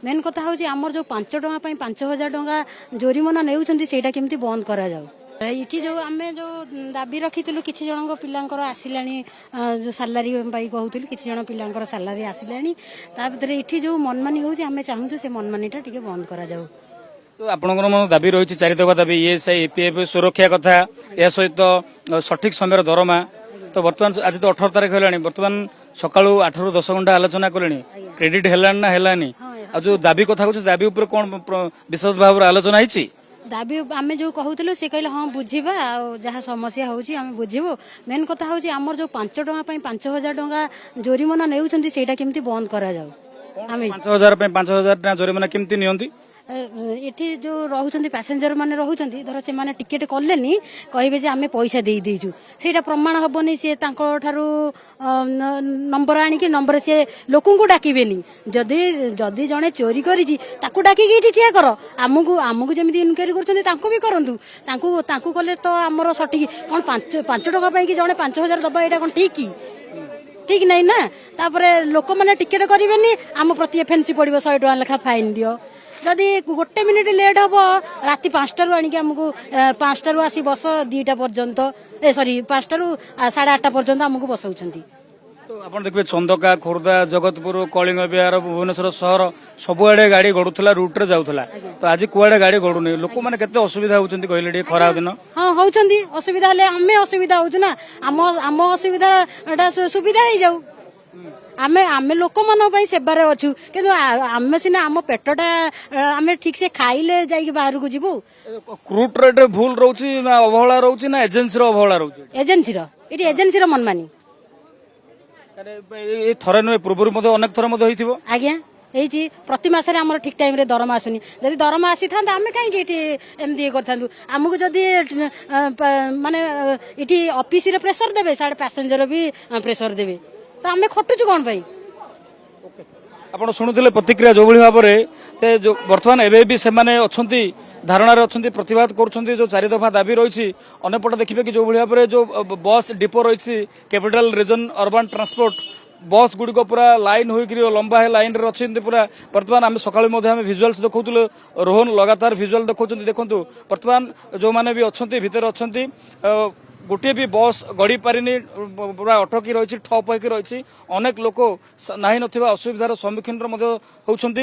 Main कथा हूँ आमर जो 5 टଙ୍କା 5,000 टଙ୍କା जोरिमाना नेउछंती सेटा केमती बंद करा जाऊ। इठी जो आमे जो दाबी रखिथिलु किछि जनक पिलांकर आसिलानी जो सैलरी पाई कहउथिलु किछि जन पिलांकर सैलरी आसिलानी ता भीतर इठी जो मनमानी होउछि आमे चाहूछु से मनमानीटा टिके बंद करा जाऊ। तो आपनकर मन दाबी रही चारि दफा दाबी ईएसआई ईपीएफ सुरक्षा कथा या सहित सठिक समय दरमा तो बर्तमान आज तो 18 तारीख है बर्तमान सकाळु 8 रु 10 घंटा आलोचना कले क्रेडिट हेलानी ना हेलानी आ जो दाबी कथा कहछ दाबी ऊपर कोन विशेष भाव आलोचना हिची दाबी आमे जो कहूथिलु से कहले हां बुझिबा जहाँ समस्या होउछि आमे बुझिबो। मेन कथा होउछि आमर जो 5 टଙ୍କା 5,000 टଙ୍କା जोरिमाना नेउछंती सेटा केमती बंद करा जाऊ। आमे 5,000 5,000 टଙ୍କା जोरिमाना केमती नियंती एठी जो रहउछंती पैसेंजर माने रहउछंती धर से माने टिकेट करलेनी कहबे जे आमे पैसा देई देइछु सेटा प्रमाण हबनी से तांको थारु नंबर आनी कि नंबर से लोकन को डाकिबेनी जदी जदी जने चोरी करिछि ताकू डाकी के ठिया कर आमुगु आमुगु जेमिति इनक्वायरी करछंती तांको भी करंतु तांको तांको कले तो हमर सठी कोन 5 टका पई कि जने 5,000 दबा एटा कोन ठीक की ठीक नहीं ना। तापरे लोक माने टिकेट करिवेनी आम प्रति एफएनसी पड़िबो 100 टका लेखा फाइन दियो जदि गोटे मिनिट लेट हम राति 5 टारू आनिक आमको 5 टारू आसी बस 2टा पर्यंत सॉरी 5 टारू 8:30 पर्यंत आमको बसाउछंती। तो आप देखिए चंदका खोर्धा जगतपुर कलिंग विहार भुवनेश्वर सहर सबुआड़े गाड़ी गड़ुला रूट रे जाऊला तो आज कुआड़े गाड़ी गड़ुनी लोक मैंने केते असुविधा होउछंती कहले खरा दिन हाँ होउछंती असुविधा ले आमे असुविधा होउछु ना आम आम असुविधा एटा सुविधा हो जाऊ आमे आमे लोक मान पई सेबारे अछु किंतु आमे सिना आम पेटटा आमे ठीक से खाइले जाई बाहर को जीवु क्रूट रेट भूल रहउछि ना अवहेला रहउछि ना एजेंसी रो अवहेला रहउछि एजेंसी रो मनमानी ए थरे न पूर्व मध्ये अनेक थर मध्ये होइथिबो आज्ञा एइछि प्रति मासरे हमर ठीक टाइम रे दरमा आसुनी जदि दरमा आसी थांदा आमे काई के इठी एमदी करथांदु हमकु जदि माने इठी ऑफिस रे प्रेशर देबे साडे पैसेंजर भी प्रेशर देबे तो आमे खटुछु कोन पई आपण सुनुथिले प्रतिक्रिया जो भली भाबरे ते जो वर्तमान एबे भी से माने अछंती धारणा रे अछंती प्रतिवाद करछंती जो 4 दफा दाबी रहिछि अनेपट देखिबे कि जो भली भाबरे जो बस डिपो रहिछि capital region urban transport bus गुड़िक पूरा लाइन होकर लंबा है लाइन रे अच्छे पूरा वर्तमान आम सकाल भिजुआल्स देखुलु रोहन लगातार भिजुआल देखुं देखु वर्तमान जो मैंने भी अच्छा भितर अच्छा गोटे भी बस गड़ी पारिनी पूरा अटकी रही ठप होकर रही अनेक लोक ना असुविधार सम्मुखीन होती।